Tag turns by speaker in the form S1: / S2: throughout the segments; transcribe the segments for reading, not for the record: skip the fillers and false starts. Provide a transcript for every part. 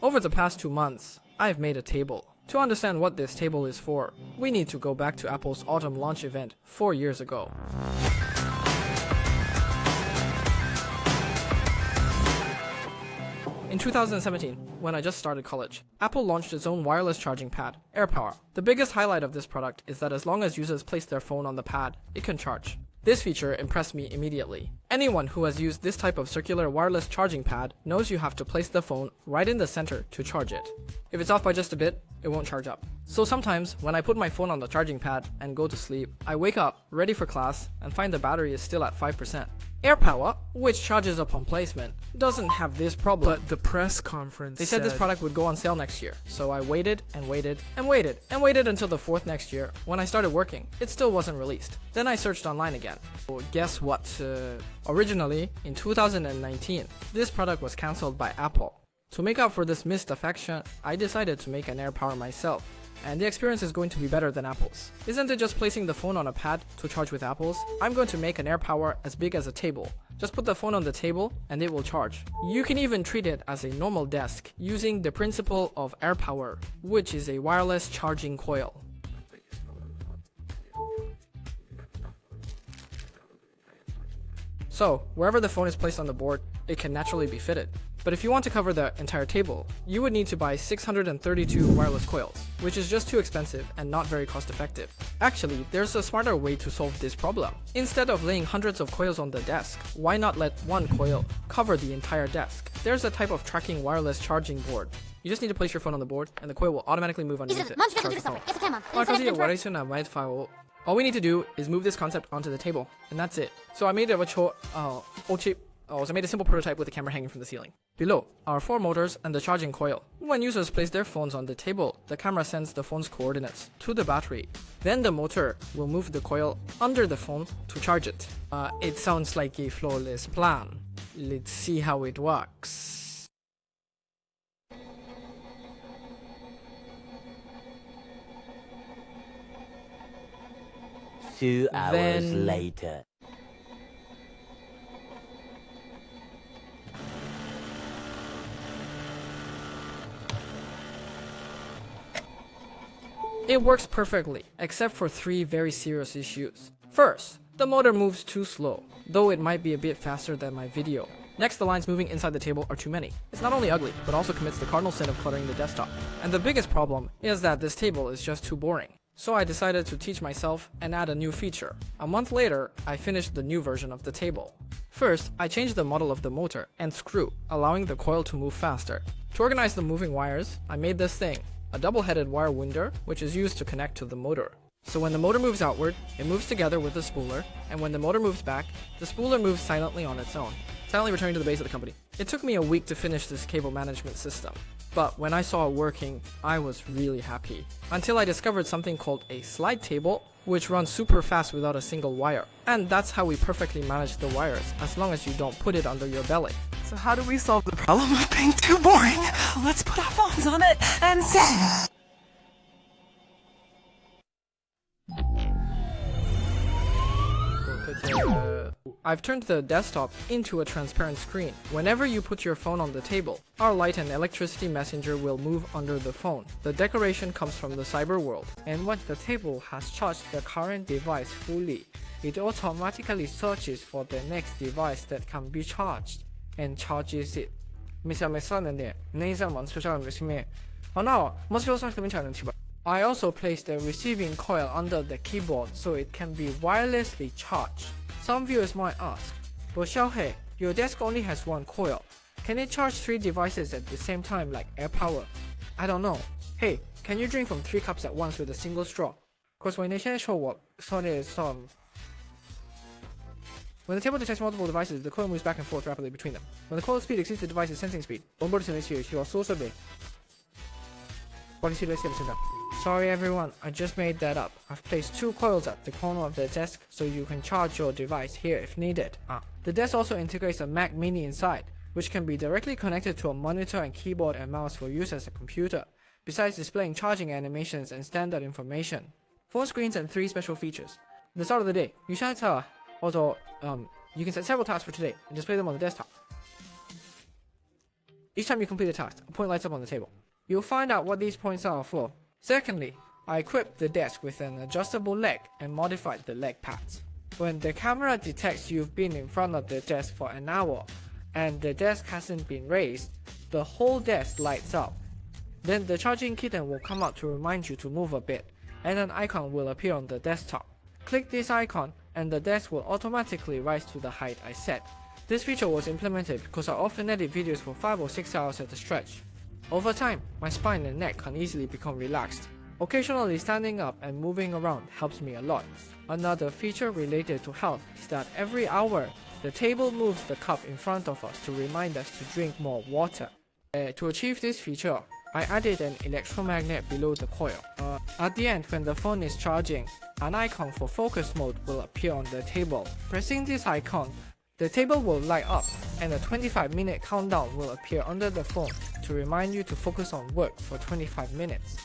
S1: Over the past 2 months, I've made a table. To understand what this table is for, we need to go back to Apple's autumn launch event 4 years ago. In 2017, when I just started college, Apple launched its own wireless charging pad, AirPower. The biggest highlight of this product is that as long as users place their phone on the pad, it can charge. This feature impressed me immediately. Anyone who has used this type of circular wireless charging pad knows you have to place the phone right in the center to charge it. If it's off by just a bit, it won't charge up. So sometimes, when I put my phone on the charging pad and go to sleep, I wake up, ready for class, and find the battery is still at 5%. AirPower, which charges upon placement, doesn't have this problem.
S2: But the press conference
S1: They said this product would go on sale next year, so I waited and waited and waited and waited until the 4th next year. When I started working, it still wasn't released. Then I searched online again. Well, guess what? Originally, in 2019, this product was cancelled by Apple. To make up for this missed affection, I decided to make an AirPower myself. And the experience is going to be better than Apple's. Isn't it just placing the phone on a pad to charge with Apple's? I'm going to make an AirPower as big as a table. Just put the phone on the table and it will charge. You can even treat it as a normal desk using the principle of AirPower, which is a wireless charging coil. So, wherever the phone is placed on the board, it can naturally be fitted. But if you want to cover the entire table, you would need to buy 632 wireless coils, which is just too expensive and not very cost effective. Actually, there's a smarter way to solve this problem. Instead of laying hundreds of coils on the desk, why not let one coil cover the entire desk? There's a type of tracking wireless charging board. You just need to place your phone on the board, and the coil will automatically move underneath it to charge the phone. All we need to do is move this concept onto the table, and that's it. So I made a simple prototype with the camera hanging from the ceiling. Below are 4 motors and the charging coil. When users place their phones on the table, the camera sends the phone's coordinates to the battery. Then the motor will move the coil under the phone to charge it. It sounds like a flawless plan. Let's see how it works.
S3: 2 hours later.
S1: It works perfectly, except for 3 very serious issues. First, the motor moves too slow, though it might be a bit faster than my video. Next, the lines moving inside the table are too many. It's not only ugly, but also commits the cardinal sin of cluttering the desktop. And the biggest problem is that this table is just too boring. So I decided to teach myself and add a new feature. A month later, I finished the new version of the table. First, I changed the model of the motor and screw, allowing the coil to move faster. To organize the moving wires, I made this thing, a double-headed wire winder, which is used to connect to the motor. So when the motor moves outward, it moves together with the spooler, and when the motor moves back, the spooler moves silently on its own, silently returning to the base of the company. It took me a week to finish this cable management system. But when I saw it working, I was really happy. Until I discovered something called a slide table, which runs super fast without a single wire. And that's how we perfectly manage the wires, as long as you don't put it under your belly.
S2: So how do we solve the problem of being too boring? Let's put our phones on it and sing!
S1: I've turned the desktop into a transparent screen. Whenever you put your phone on the table, our light and electricity messenger will move under the phone. The decoration comes from the cyber world.
S4: And when the table has charged the current device fully, it automatically searches for the next device that can be charged and charges it. I also placed the receiving coil under the keyboard so it can be wirelessly charged. Some viewers might ask, but Xiaohei, your desk only has 1 coil. Can it charge 3 devices at the same time like AirPower? I don't know. Hey, can you drink from 3 cups at once with a single straw? Cause when they show what, when the table detects multiple devices, the coil moves back and forth rapidly between them. When the coil speed exceeds the device's sensing speed, Sorry everyone, I just made that up. I've placed 2 coils at the corner of the desk so you can charge your device here if needed. The desk also integrates a Mac Mini inside, which can be directly connected to a monitor and keyboard and mouse for use as a computer, besides displaying charging animations and standard information. 4 screens and 3 special features. At the start of the day, you can set several tasks for today and display them on the desktop. Each time you complete a task, a point lights up on the table. You'll find out what these points are for. Secondly, I equipped the desk with an adjustable leg and modified the leg pads. When the camera detects you've been in front of the desk for an hour and the desk hasn't been raised, the whole desk lights up. Then the charging kitten will come out to remind you to move a bit, and an icon will appear on the desktop. Click this icon and the desk will automatically rise to the height I set. This feature was implemented because I often edit videos for 5 or 6 hours at a stretch. Over time, my spine and neck can easily become relaxed. Occasionally standing up and moving around helps me a lot. Another feature related to health is that every hour, the table moves the cup in front of us to remind us to drink more water. To achieve this feature, I added an electromagnet below the coil. At the end, when the phone is charging, an icon for focus mode will appear on the table. Pressing this icon, the table will light up and a 25-minute countdown will appear under the phone to remind you to focus on work for 25 minutes.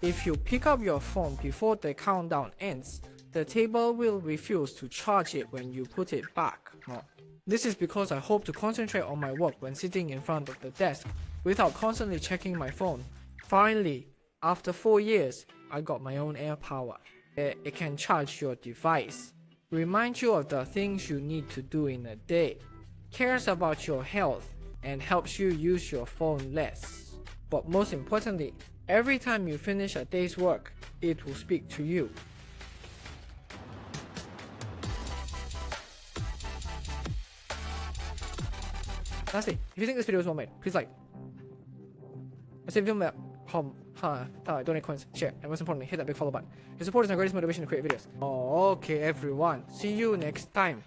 S4: If you pick up your phone before the countdown ends, the table will refuse to charge it when you put it back. This is because I hope to concentrate on my work when sitting in front of the desk without constantly checking my phone. Finally, after 4 years, I got my own air power. It can charge your device, remind you of the things you need to do in a day, cares about your health, and helps you use your phone less. But most importantly, every time you finish a day's work, it will speak to you. Lastly, if you think this video is well made, please like. I say video donate coins, share, and most importantly, hit that big follow button. Your support is my greatest motivation to create videos. Okay everyone, see you next time.